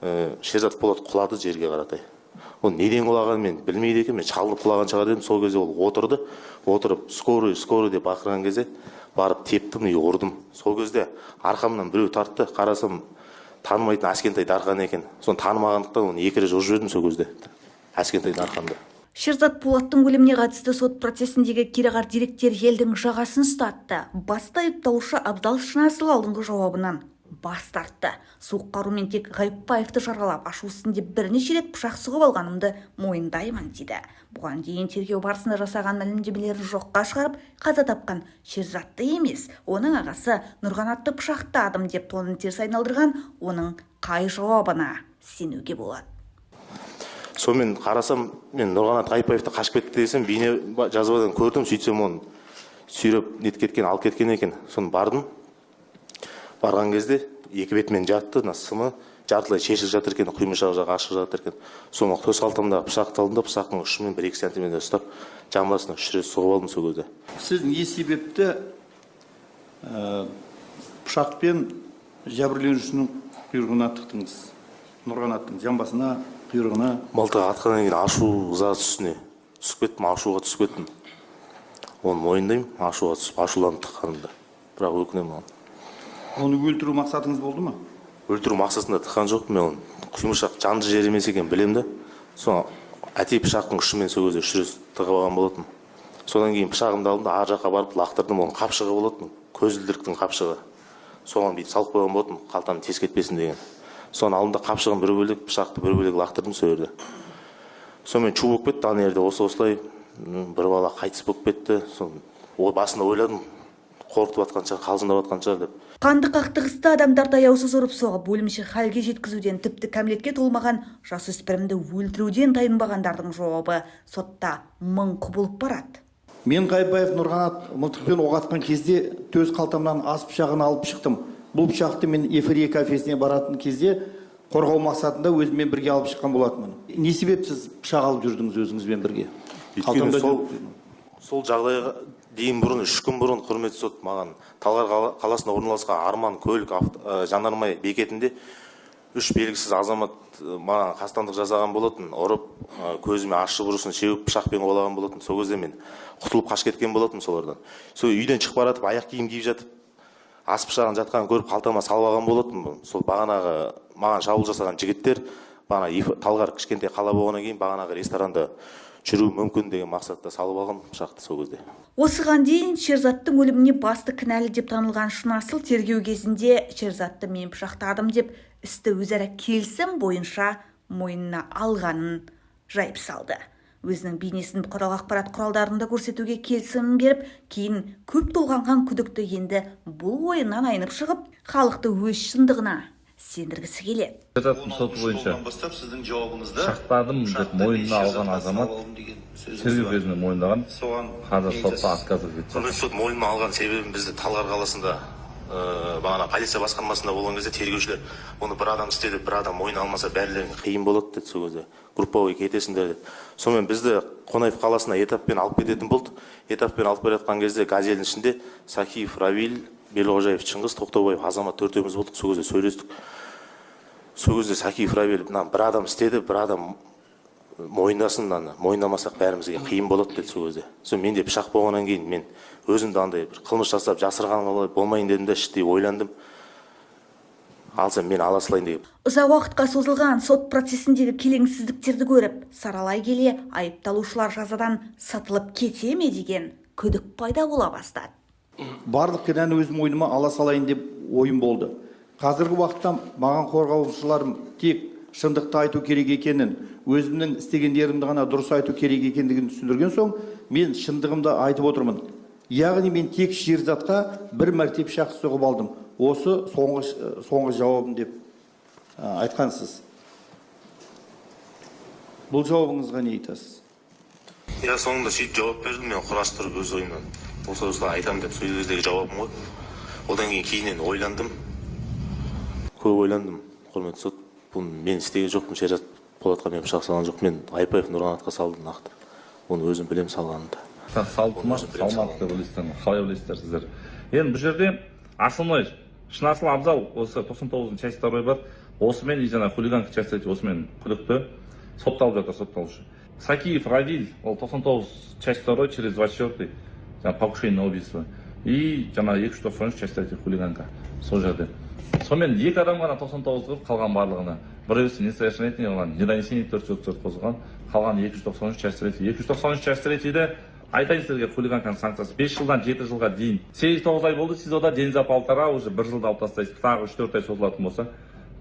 Шерзат Полат құлады жерге қаратай. Ол неден құлағанын мен білмейді екен, мен шалынып құлаған шығар дедім. Сол кезде ол отырып скорый деп бақырған кезде барып тептім и ұрдым. Сол кезде арқамнан біреу тартты, қарасам танымайтын әскентай дархан екен. Соны танымағандықтан оны 2 рет ұрып жібердім сол кезде. Әскентай дарханды. Шерзат Полаттың өліміне қатысты сот процесіндегі кереғар деректер елдің жағасын ұстатты. Баста айыпталушы Абзал Шынасыл алдыңғы жауабынан бас тартты. Суық қарумен тек Ғайыпбаевты жаралап, ашу үстінде бірнеше рет пышақ сұғып алғанымды мойындаймын дейді. Бұған дейін тергеу барысында жасаған мәлімдемелерін жоққа шығарып, қаза тапқан Шерзатты емес, оның ағасы Нұрғанатты пышақтадым деп тонын теріс айналдырған, оның қай жауабына сенуге болады? Сонымен қарасам, мен Нұрғанат Ғайыпбаевты қашып кетті десем, бейне жазбадан көрдім, сөйтсем оны сүйреп кеткен, алып кеткен екен. Соны бардым. Барған кезде екі бетімен жатты, сымы жартылай шешіліп жатыр екен, құймышағы жағы ашық жатыр екен. Соны төс қалтамда пышақты алдым да, пышақтың ұшымен 1-2 сантиметр ұстап, жамбасына 3 рет сұғып алдым сол кезде. Сіз не себепті пышақпен жәбірленушінің құйрығына тықтыңыз? Нұрғанаттың жамбасына, құйрығына? Мылтық атқаннан кейін ашу ызасы үстіне түсіп кеттім, ашуға түсіп кеттім. Оны мойындаймын, ашуға түсіп, ашуланып тыққанымда. Бірақ өкінемін оған. Оны өлтіру мақсатыңыз болды ма? Өлтіру мақсатында тыққан жоқ, мен оны құймышақ жанды жер емес екен білем де. Соны әтей пышақтың ұшымен сол кезде 3 рет тығып алған болатын. Содан кейін пышағымды алдым да ар жаққа барып лақтырдым, оның қапшығы болатын, көзілдіріктің қапшығы. Соған бүйтіп салып қойған болатын, қалтаны тез кетпесін деген. Соны алдым да қапшығын бір бөлек, пышақты бір бөлек лақтырдым сол жерде. Сонымен шу болып кетті, ана жерде осылай бір бала қайтыс болып кетті. Соны басында ойладым, қорқытып атқан шығар, қалжыңдап атқан шығар деп. Қанды қақтығыста адамдарды аяусыз ұрып соғып, өлімші халге жеткізуден, тіпті кәмелетке толмаған жасөспірімді өлтіруден тайынбағандардың жауабы сотта мың құбылып барады. Мен Ғайыпбаев Нұрғанат мылтықпен оқ атқан кезде төс қалтамнан ас пышағын алып шықтым. Бұл пышақты мен эфирия кафесіне баратын кезде қорғау мақсатында өзіммен бірге алып шыққан болатынмын. Не себепсіз пышақ алып жүрдіңіз өзіңізбен бірге? Сол жағдайға дейін бұрын 3 күн бұрын құрметті сот маған Талғар қаласында орналасқан Арман көлік жанармай бекетінде 3 белгісіз азамат маған қастандық жасаған болатын, ұрып, көзіме ащы бұрысын шеуіп пышақпен қолаған болатын. Сол кезде мен құтылып қашып кеткен болатын солардан. Сол үйден шығып баратып, аяқ киім киіп жатып, ас пышағын жатқанын көріп қалтама салып алған болатын. Сол бағанағы маған шабуыл жасаған жігіттер Талғар кішкентай қала болғаннан кейін бағанағы ресторанда жүру мүмкін деген мақсатта салып алған пышақты сол кезде. Осыған дейін Шерзаттың өліміне басты кінәлі деп танылған Шынасыл тергеу кезінде Шерзатты мен пышақтадым деп істі өзара келісім бойынша мойнына алғанын жайып салды. Өзінің бейнесін бұқаралық ақпарат құралдарында көрсетуге келісім беріп, кейін көп толғанған күдікті енді бұл ойынан айнып шығып, халықты өз шындығына сендіргісі келеді. Шерзаттың соты бойынша пышақтадым деп мойнына алған азамат тергеу кезінде мойындаған, қазір сотта отказ етті. Құрметті сот, мойныма алған себебім бізді Талғар қаласында бағана полиция басқармасында болған кезде тергеушілер оны бір адам істеді, бір адам мойын алмаса бәрілеріне қиын болады деді сол кезде. Групповой кетесіңдер деді. Сонымен бізді Қонаев қаласына этаппен алып кететін болды. Этаппен алып келе жатқан кезде газельдің ішінде Сахиев Равиль, Белғожаев Шыңғыс, Тоқтаубаев азамат 4-еуміз болдық. Сол кезде сөйлестік. Сол кезде Сахиев Равиль бір адам істеді, бір адам мойындасын, мойындамасақ бәрімізге қиын болады деді сол кезде. Сол менде пышақ болғаннан кейін мен өзімді андай бір қылмыс жасап жасырған болмайын дедім де іштей ойландым. Алсам мен ала салайын деп. Ұзақ уақытқа созылған сот процесіндегі келеңсіздіктерді көріп, саралай келе айыпталушылар жазадан сатылып кете ме деген күдік пайда бола бастады. Барлық кінәні өзім мойныма ала салайын деп ойым болды. Қазіргі уақытта маған қорғаушыларым тек шындықты айту керек екенін, өзімнің істегендерімді ғана дұрыс айту керек екендігін түсіндірген соң, мен шындығымды айтып отырмын. Яғни мен тек Шерзатқа бір мәрте пышақ сұғып алдым. Осы соңғы жауабым деп айтқансыз. Бұл жауабыңызға не айтасыз? Я соңында сөйтіп жауап бердім, мен құрастырып өз ойымнан. Осылай айтам деп сол кездегі жауабым ғой. Одан кейіннен ойландым. Көп ойландым, құрметті сот. Бұл мен істеген жоқпын, Шерзат Полатқа мен пышақ салған жоқ. Мен Ғайыпбаев Нұрғанатқа салдым нақты. Оны өзім білем салғанымды. Салды ма, салмады деп ойлайсыздар, қалай ойлайсыздар сіздер? Енді бұл жерде основной Шынасыл Абзал осы 99-ның часть 2 бар. осымен жаңа хулиганка часть 3 осымен күдікті сотталып жатыр, сотталушы. Сакиев Равиль, ол 99 часть 2 через 24 жаңа покушение на убийство. И жаңа 293 часть 3 хулиганка сол жерде. Сонымен екі адам ғана 99 қылып қалған барлығына. Біреусі несовершеннолетний болған, недонесение 444 қозған, қалған 293 часть 3. 293 часть 3-де айтайын сіздерге хулиганканың санкциясы 5 жылдан 7 жылға дейін. 8-9 ай болды СИЗОда, ден за полтора, уже 1 жылда алып тастайсыз. Тағы 3-4 ай созылатын болса,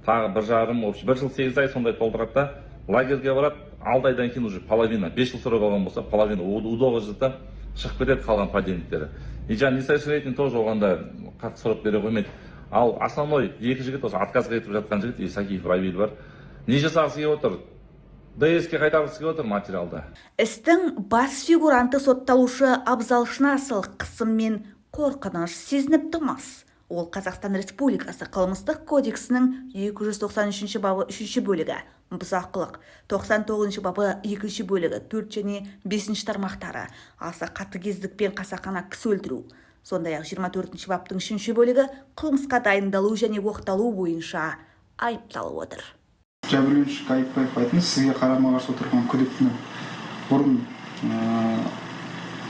тағы 1,5, 1 жыл 8 ай сондай толтырады да, лагерьге барады, 6 айдан кейін уже половина, 5 жыл срок алған болса, половина удовы жылда шығып кетеді қалған подельниктері. И жаңа несовершеннолетний тоже оғанда қатты срок бере қоймайды. Ал основной екі жігіт осы отказға кетіп жатқан жігіт Исакиев Равиль бар. Не жасағысы келіп отыр? ДС-ке қайтарғысы келіп отыр материалда. Істің бас фигуранты сотталушы Абзал Шынасыл қысым мен қорқыныш сезініп тұрмас. Ол Қазақстан Республикасы қылмыстық кодексінің 293 бабы 3 бөлігі бұзақылық, 99 бабы 2 бөлігі 4 және 5 тармақтары аса қатыгездік пен қасақана кісі өлтіру. Сондай-ақ 24 баптың 3 бөлігі қылмысқа дайындалу және оқталу бойынша айыпталып отыр. Жәбірленуші Айыпбаев айтыңыз, сізге қарама-қарсы отырған күдіктіні бұрын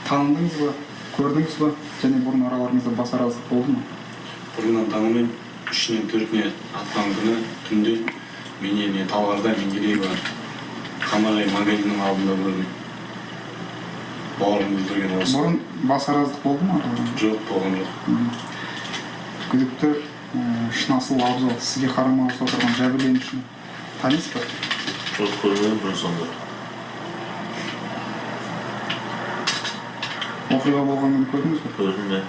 танымдыңыз ба, көрдіңіз ба, және бұрын араларыңызда бас араздық болды ма? Бұрыннан танымын, 3-нен 4-не атқан күні түнде менен Талғарда Менделеева Қамағай магазиннің алдында көрдім. Бауырым білдірген осы. Бұрын бас араздық болды ма? Жоқ, болған жоқ. Күдікті Шынасыл Абзал сізге қарама-қарсы отырған жәбірленушіні танисыз ба? Жоқ, көрмедім бұрын сонда. Оқиға болған күні көрдіңіз ба? Көрдім бе?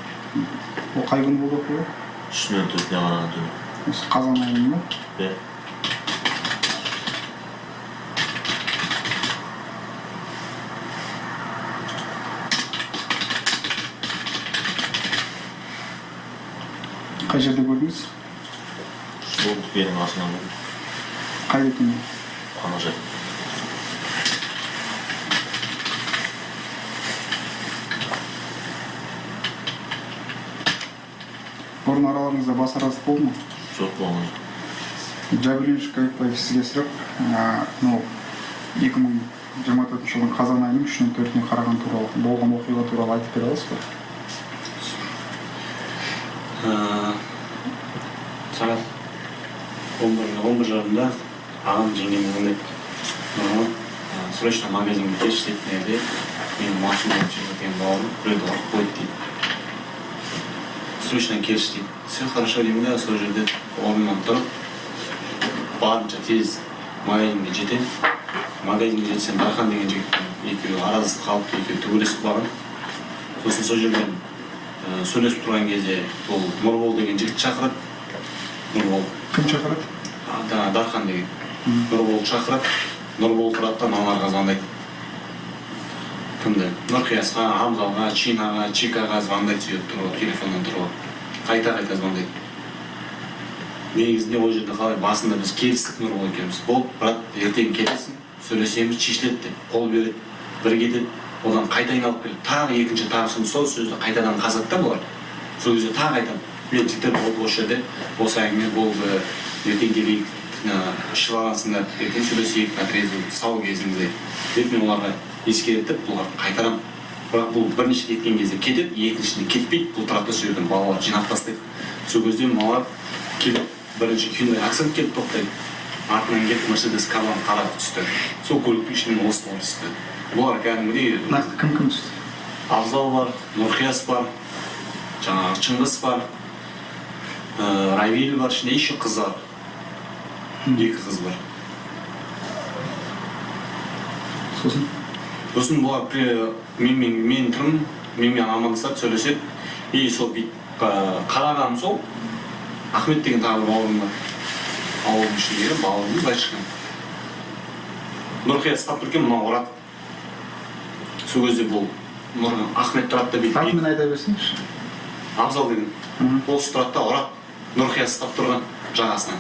Ол қай күні болды оқиға? 3-нен 4-не ғана түн. Осы қазан айында ма? Бе? Қай жерде көрдіңіз? Сол дүкеннің астынан көрдім. Қай дүкенде? Ана жай. Бұрын араларыңызда бас араздық болды ма? Жоқ, болған жоқ. Жәбірленуші Айыпбаев сізге сұрақ, 2024 жылдың қазан айының 3-нен 4-не қараған туралы болған оқиға туралы айтып бере аласыз ба? Сағат 11:30-да ағам жеңгеме звондайды. Срочно магазинге келші дейді. Менің машинамды жүрген бауырым біреуді ұрып қойды дейді. Срочно келші дейді. Все хорошо деймін да, сол жерде орнымнан тұрып, барынша тез магазинге жетемін. Магазинге жетсем Дархан деген жігіттің екеуі араздық қалыпты, екеуі төбелесіп қалған. Сосын сол жерден сөйлесіп тұрған кезде ол Нұрбол деген жігіт шақырады. Нұрбол. Кім шақырады? Дархан деген. Нұрбол шақырады. Нұрбол тұрады да мамарға звондайды. Кімді? Нұрқиясқа, Абзалға, Чинаға, Чикаға звондайды сөйтіп тұрып, телефоннан тұрып. Қайта звондайды. Негізінде ол жерде қалай басында біз келістік Нұрбол екеуміз. Бол, брат, ертең келесің, сөйлесеміз, шешіледі деп, қол береді, бір кетеді. Одан қайта айналып келеді, тағы екінші тағы сол сөзді қайтадан қазады да бұлар. Сол кезде тағы айтады. Мен жігіттер болды осы жерде, осы әңгіме болды, ертең келейік, шылағансыңдар, ертең сөйлесейік, отрезу, сау кезіңізде. Деп мен оларға ескертіп, бұлар қайтарам. Бірақ бұл бірінші кеткен кезде кетеді, екіншісінде кетпейді, бұл тарапта сол жерден балалар жинап тастайды. Сол кезде балалар келіп, бірінші Hyundai Accent келіп тоқтайды. Артынан келіп Mercedes Kaban қарап түсті. Сол көліктің ішінен осы болып түсті. Бұлар кәдімгідей Нақты кім түсті? Абзал бар, Нұрқияс бар, жаңағы Шыңғыс бар, Равиль бар, ішінде еще қыз бар. 2 қыз бар. Сосын бұлар мен тұрмын, менімен амандасады, сөйлеседі. И сол қарағаным сол, Ахмет деген тағы бауырым бар. Ауылдың ішіндегі бауырым, былай шыққан. Нұрқияс ұстап тұрген мынау ұрады. Сол кезде бұл Ахмет тұрады да бүйтіп. Атымен айта берсеңізші. Абзал деген. Ол тұрады да ұрады. Нұрқияс ұстап тұрған жағасынан.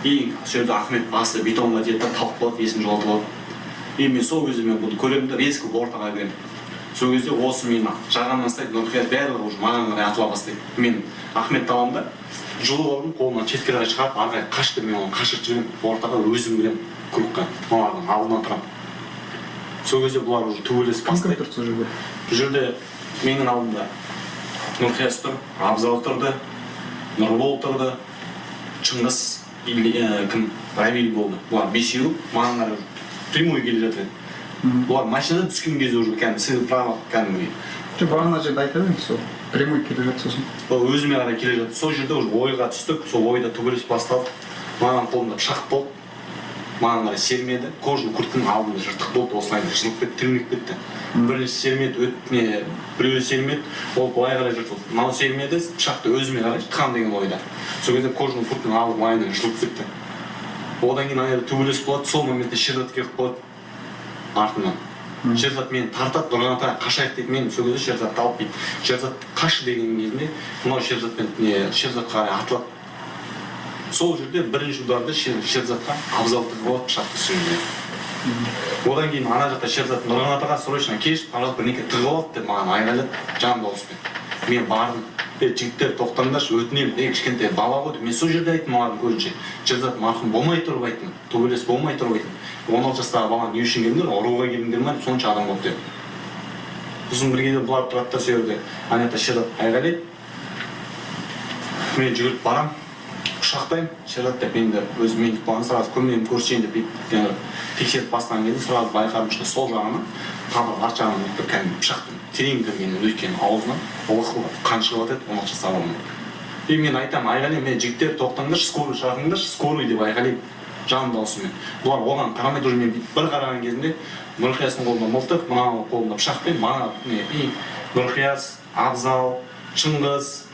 И сол жерде Ахмет басы бетонға тиеді да талып қалады, есін жоғалтып алады. И мен сол кезде мен бұны көремін да резко ортаға кіремін. сол кезде осы мен жағамнан ұстайды, Нұрқия бәрі уже маған қарай атыла бастайды. Мен Ахметті аламын да, жұлып алдым, қолымнан шетке қарай шығарып, ары қарай қаш деп мен оны қашырып жіберемін, ортаға өзім кіремін клубқа, мыналардың алдынан тұрамын. Сол кезде бұлар уже төбелесіп бастайды. Кім тұрды сол жерде? Бұл жерде менің алдымда Нұрқияс тұр, Абзал тұрды, Нұрбол тұрды, Шыңғыс, кім, Равиль болды. Бұлар бесеуі маған қарай прямой келе жатыр еді. Бұлар машинадан түскен кезде уже кәдімгі право кәдімгі. Бағана жерде айтып едіңіз сол прямой келе жатыр сосын. Ол өзіме қарай келе жатыр. Сол жерде уже ойға түстік, сол ойда төбелес басталды. Маған қолымда пышақ болды. Маған қарай сермеді, кожаный куртканың алдында жыртық болды, осылай жыртылып кетті, тілініп кетті. Бірінші сермеді, біреуі сермеді, ол былай қарай жыртылды. Мынау сермеді, пышақты өзіме қарай тықам деген ойда. Сол кезде кожаный куртканың алды майынан жыртылып кетті. Одан кейін ана жерде төбелес болады, сол моментте Шерзат келіп қалады артынан. Шерзат мені тартады, Нұрғанатқа қашайық дейді, мен сол кезде Шерзатты алып дейді. Шерзат қашы деген кезінде, мынау Шерзатқа қарай атылады. Сол жерде бірінші ударды Шерзатқа Абзал тығып алады пышақты үстіне. Одан кейін ана жақта Шерзат Нұрғанатқа срочно келшіп, Абзал бірнеке тығып алды деп маған айғайлады жан дауыспен. Мен бардым. Жігіттер тоқтаңдаршы, өтінемін, кішкентай бала ғой деп. Мен сол жерде айттым маған көзінше. Шерзат марқұм болмай тұрып айттым, төбелес болмай тұрып айттым. 16 жастағы баланы не үшін келдіңдер, ұруға келдіңдер ме, сонша адам болды деп. Сосын бір кезде бұлар тұрады да сол жерде. Ана жақта Шерзат айғайлайды. Мен жүгіріп барам, құшақтаймын. Шерзат деп енді өзім мендік болған сразу көмейім көрсетейін деп тексеріп бастаған кезде сразу байқадым, что сол жағынан қабыр арт жағынан бір кәдімгі пышақтың терең кіргенін өйткені аузынан лықылдап қан шығып жатады 16 жастағы баланың. И мен айтамын, айғайлаймын, мен жігіттер тоқтаңдаршы, скорый шақырыңдаршы, скорый деп айғайлаймын жан даусымен. Бұлар оған қарамайды, уже мен бір қараған кезінде Нұрқиястың қолында мылтық, мынау қолында пышақпен, мана Нұрқияс, Абзал, Шыңғыс,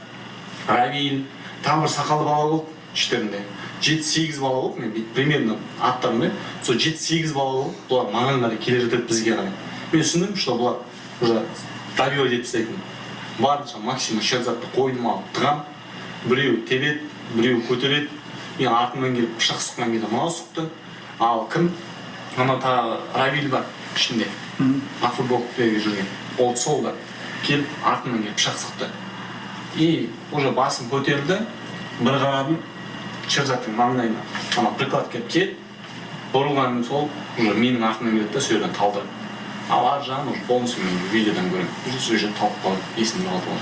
Равиль, тағы бір сақалды бала болды іштерінде. 7-8 бала болды, мен примерно аттарымды, сол 7-8 бала болды, бұлар маған қарай келе жатады бізге қарай. Мен түсіндім, что бұлар уже добивать етіп тастайтын. Барынша максимум Шерзатты қойдым алып тығам, біреу тебеді, біреу көтереді. Мен артымнан келіп пышақ сұққан кезде мынау сұқты. Ал кім? Мына тағы Равиль бар ішінде. Футболкаға жүрген. Ол сол да келіп артымнан келіп пышақ сұқты. И уже басым көтерілді. Бір қарадым, Шерзаттың маңдайына ана приклад келіп келді. Бұрылғаным сол, уже менің артымнан келді да сол жерден талды. Ал ар жағын уже полностью мен видеодан көремін. Уже сол жерден талып қалды, есімде қалды ол.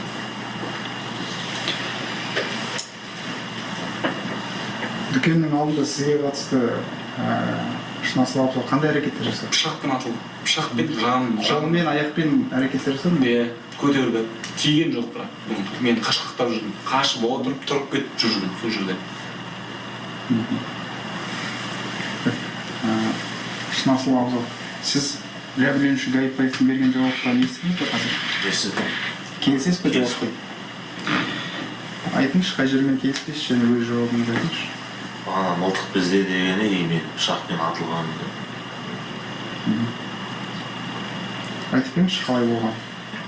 Дүкеннің алдында сізге қатысты Шынасыл Абзал қандай әрекеттер жасады? Пышақпен атылды. Пышақпен жанын. Қолмен, аяқпен әрекеттер жасады ма? Иә, көтерді. Тиген жоқ бірақ. Мен қашқақтап жүрдім. Қашып отырып, тұрып кетіп жүрдім сол жерде. Шынасыл Абзал, сіз жәбірленуші Гаипбаевтың берген жауаптарын естідіңіз бе қазір? Естідім. Келісесіз бе жауапқа? Айтыңызшы, қай жермен келіспейсіз және өз жауабыңызды айтыңызшы. Ана мылтық бізде дегені, мен пышақпен атылғанымды. Айтып беріңізші, қалай болған?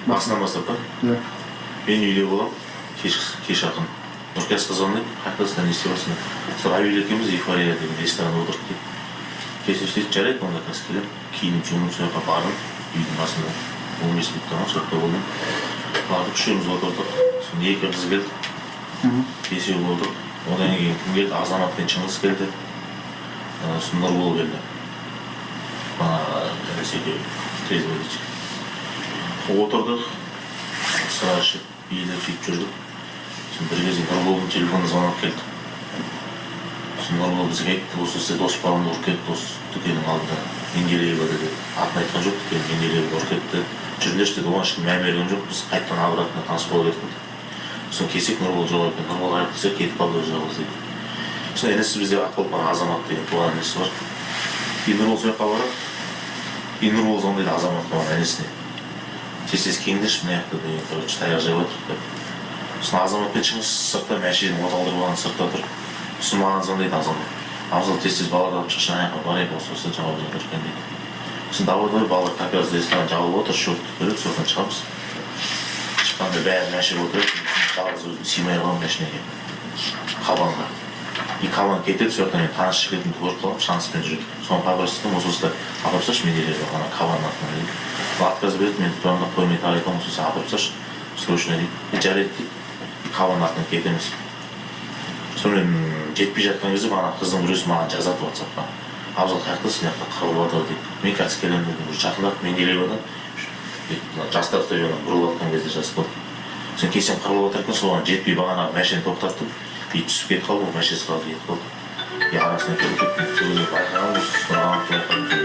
Басынан бастап па? Иә. Мен үйде болам, кеш ақын. Нұрқиясқа звондайды, қайтасында не істеп жатсың? Сол Равиль екеуміз эйфория деген ресторанда отырдық дейді. Кесештейді, жарайды, онда қазір келем. Киініп жұмым сол жаққа бардым, үйдің басында. 15 минуттан сол жақта болдым. Бардық, үшеуміз отырдық. Сонда екі қыз келді. Бесеу болдық. Одан кейін кім келді? Азамат пен Шыңғыс келді. Сосын Нұрбол келді. Ресейде трезвый. Отырдық, сыра ішіп, бийлеп сөйтіп жүрдік. Бір кезде Нұрболдың телефоны звонок келді. Нұрбол бізге айтты, осы сізде дос баламды ұрып кетті, осы дүкеннің алдында Менделеева деді. Атын айтқан жоқ, дүкен Менделеева ұрып кетті. Жүріңдерші деді, оған ешкім мән берген жоқ, біз қайтадан обратно таныс болып кеттік. Сосын келсек Нұрбол жоқ екен, Нұрбол айтып десе кетіп қалды жалғыз дейді. Сосын інісі бізде атқылып бара Азамат деген туған інісі бар. Кейін Нұрбол сол жаққа барады. Кейін Нұрбол звондайды Азамат туған інісіне. Тез келіңдерші мына жақта деген, короче, таяқ жеп отырық деп. Сосын Азамат пен Шыңғыс сыртта мәшиненің оталдырып алған сыртта тұр. Сосын маған звондайды Азамат. Абзал тез балаларды алып шықшы, ана жаққа барайық, осы жауап жатыр екен дейді. Сосын давай балалар кооператив ресторан жабылып отыр, счетты төлеп, содан шығамыз. Шыққанда бәрі мәшіп отырып, жалғыз өзім сыймай қалған машинеге, қабанға. и кабан кетеді, сол жақтан мен таныс жігітімді көріп қалып шанспен жүреді. Соны хабарластым, осы осылай апарып тасташы, мен де ана кабанның артынан дейді. Отказ береді, мен тұрғанда қоймай тағы айтамын, сосын апарып тасташы срочно дейді. Жарайды дейді, кабанның артынан кетеміз. Сонымен жетпей жатқан кезде ана қыздың біреусі маған жазады WhatsApp-қа. Абзал қаяқтасың, мына жақта қырылып жатыр дейді. Мен қазір келемін дедім, уже жақындап мен келіп жатыр. Жастар стадионнан бұрылып жатқан кезде жазып қалды. Сосын келсем қырылып жатыр екен, соған жетпей бағана машинаны тоқтаттым. И түсіп кетіп қалды, машинасы қалды кетіп қалды. И арасына келіп кеттім, сол кезде байқағанмын, сосын анық байқадым.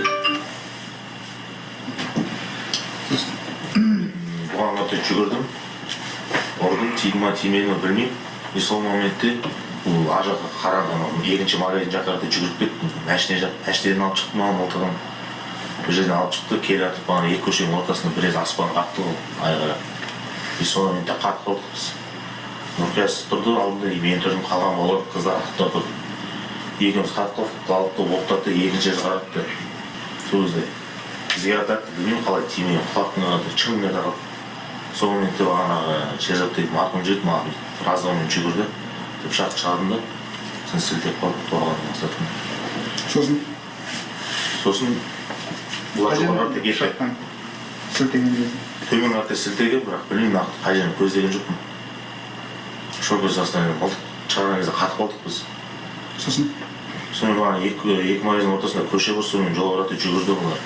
Бұған қарата жүгірдім, ұрдым, тиді ма тимеді ма білмеймін. И сол моментте бұл ар жаққа қараған екінші магазин жаққа қарата жүгіріп кеттім. Машинеден алып шықтым, мылтығын бір жерден алып шықты, келе жатып бағана екі көшенің ортасында біраз аспан қақты ғой, айғара. И сол моментте қатып қалдық біз. Нұрқияс тұрды алдында, мен тұрдым, қалған балалар қыздар артта тұрды. Екеуміз қатып қалдық, оқтатты, екінші жерді қаратты. Сол кезде бізге атақты, білмеймін қалай тимеген, құлақтың қаратты, чыңмен атақты. Сол моментте бағана шержап дейді, марқым жүрді, маған раздаумен жүгірді. Пышақ шығардым да, сосын сілтеп қалып тоғанын мақсатым. Сосын бұлар жоғары қарата кетті. Сілтеген кезде. Төмен қарата сілтеген, бірақ білмеймін нақты қай жерін көздеген жоқпын. Шопер составлен мылтық шығарған кезде қатып қалдық біз. Сосын бағана екі магазин ортасында көше бар, сонымен жол қарата жүгірді бұлар.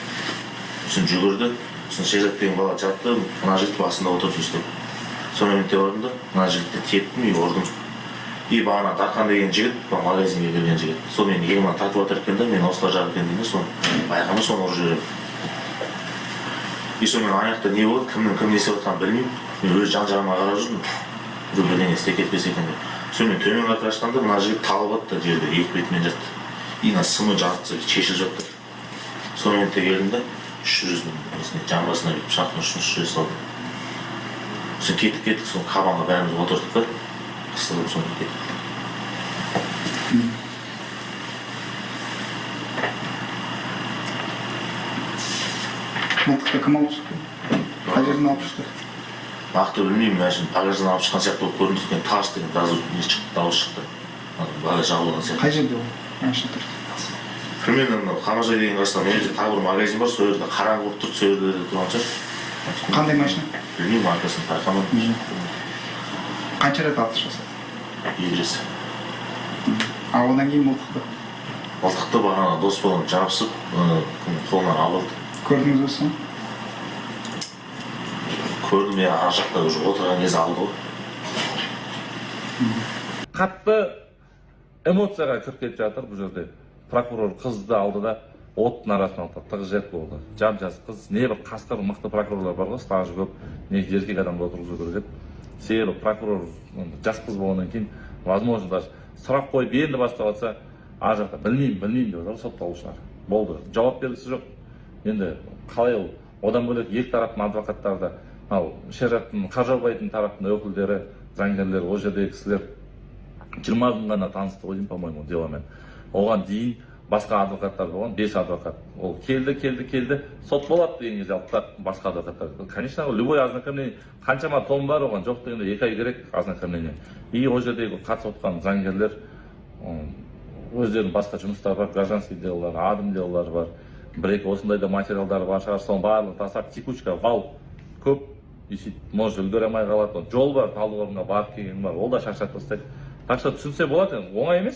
Сосын жүгірді, сосын Шежат деген бала жатты, мына жігіт басында отырды өстіп. Сол моментте бардым да, мына жігітті теттім и ұрдым. И бағана Дархан деген жігіт, магазинге келген жігіт. Сол мен егімнен тартып жатыр екен да, мен осылар жағы екен деймін, соны байқамай соны ұрып жіберемін. И сонымен аяқта не болды, кімнің кім несі отқанын білмеймін. Мен өз жан-жағыма қарап жүрдім. Бір бірдеңе істеп кетпесе екен деп. Сонымен төмен қарата ашқанда мына жігіт талып атты жерде, екі бетімен жатты. И мына сымы жартысы шешіліп жатты. Сол моментте келдім да, 300-нің жамбасына пышақтың ұшын шеше салдым. Сосын кеттік, сосын қабанға бәріміз отырдық та, қыстырып соны кеттік. Мылтықты кім алып шықты? Қай жерден алып шықты? Нақты білмеймін, мәшін багаждан алып шыққан сияқты болып көрінді екен, тарс деген дауыс шықты. Багаж жабылған сияқты. Қай жерде ол? Машина тұр. Примерно Қамажай деген қасынан мына жерде тағы бір магазин бар, сол жерде қараңғы болып тұрды, сол жерде тұрған шығар. Қандай машина? Білмеймін, маркасын байқамадым. Қанша рет атыс жасады? Екі рет. А одан кейін мылтықты? Мылтықты бағана дос балам жабысып, қолынан алды. Көрдіңіз бе соны? Көрдім, я ар жақта уже отырған кезде алды ғой. Қатты эмоцияға кіріп кетіп жатыр бұл жерде. Прокурор қызды алды да оттың арасынан тығыз жет болды. Жап-жас қыз, не бір қасқыр мықты прокурорлар бар ғой, стажы көп, не еркек адамды отырғызу керек еді. Себебі прокурор жас қыз болғаннан кейін, возможно, даже сұрақ қойып енді бастап жатса, ар жақта білмеймін деп отыр сотталушылар. Болды, жауап бергісі жоқ. Енді қалай ол, одан бөлек екі тараптың адвокаттары, ал Шержаттың, Қаржаубайдың тараптың өкілдері, заңгерлер, ол жердегі кісілер 20 күн ғана танысты ғой деймін, по-моему, деломен. Оған дейін басқа адвокаттар болған, 5 адвокат. Ол келді, сот болады деген кезде алып басқа адвокаттар. Конечно, любой ознакомление, қаншама том бар оған, жоқ дегенде 2 ай керек ознакомление. И ол жердегі қатысып отқан заңгерлер өздерінің басқа жұмыстары бар, гражданский делолар, адым делолар бар. Бір-екі осындай да материалдар бар шығар, соның барлығын тастап, текучка, вал көп, может үлгере алмай қалады. Жол бар, талдықорғанға барып келген бар, ол да шаршатып тастайды. Так что түсінсе болады, оңай емес.